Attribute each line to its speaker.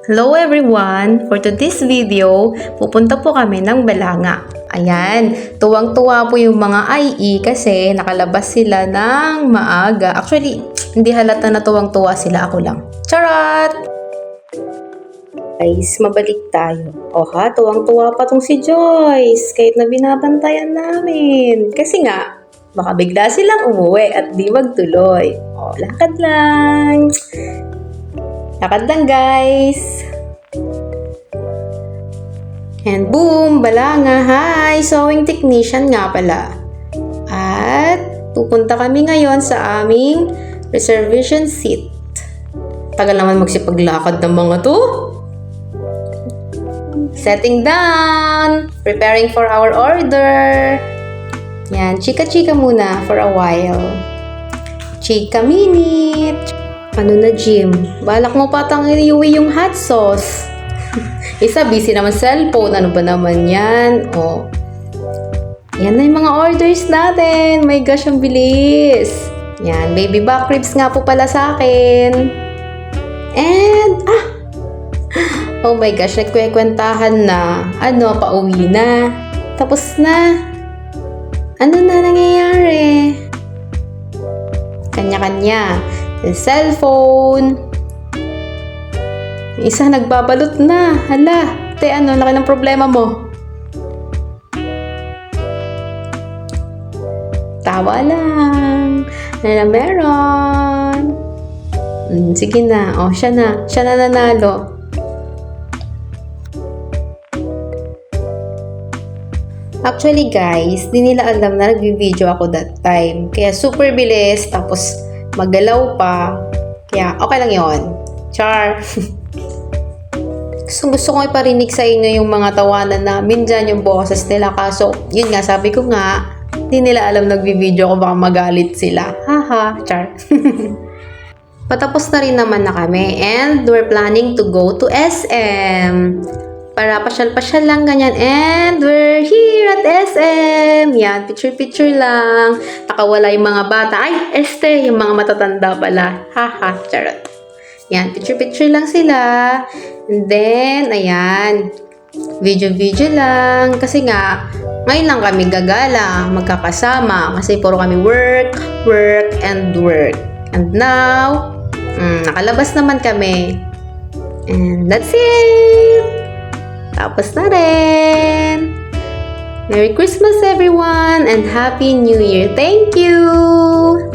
Speaker 1: Hello everyone! For today's video, pupunta po kami ng Balanga. Ayan, tuwang-tuwa po yung mga IE kasi nakalabas sila ng maaga. Actually, hindi halata na tuwang-tuwa sila, ako lang. Charot! Guys, mabalik tayo. Tuwang-tuwa pa tong si Joyce kahit na binabantayan namin. Kasi nga, baka bigla silang umuwi at di magtuloy. Lakad lang. Lakad lang guys. And boom, Balanga. Hi! Sewing technician nga pala. At pupunta kami ngayon sa aming reservation seat. Tagal naman magsipaglakad ng mga to. Setting down. Preparing for our order. Yan, chika-chika muna for a while. Chika minute. Ano na, Jim? Balak mo patang iuwi yung hot sauce. Isa, busy naman cellphone. Ano ba naman yan? Yan na yung mga orders natin. My gosh, ang bilis. Yan, baby back ribs nga po pala sa akin. And, oh my gosh, nagkwekwentahan na. Pauwi na. Tapos na. Ano na nangyayari? Kanya-kanya. Yung cellphone. Yung isa nagbabalot na. Hala, laki ng problema mo. Tawa lang. Ano na meron? Sige na. Siya na. Siya na nanalo. Actually guys, di nila alam na nag-video ako that time. Kaya super bilis, tapos magalaw pa. Kaya okay lang yon. Char! Gusto kong iparinig sa inyo yung mga tawanan namin dyan, yung boses nila. Kaso, yun nga, sabi ko nga, di nila alam nag-video ko, baka magalit sila. Haha, char. Patapos na rin naman na kami and we're planning to go to SM. Para pasyal-pasyal lang ganyan. And we're here at SM. Yan, picture-picture lang. Nakawala yung mga bata. Ay, yung mga matatanda pala. Haha, charot. Yan, picture-picture lang sila. And then, ayan, video-video lang. Kasi nga, ngayon lang kami gagala, magkakasama. Kasi puro kami work, and work. And now, nakalabas naman kami. And that's it! Tapos na rin. Merry Christmas everyone and Happy New Year. Thank you!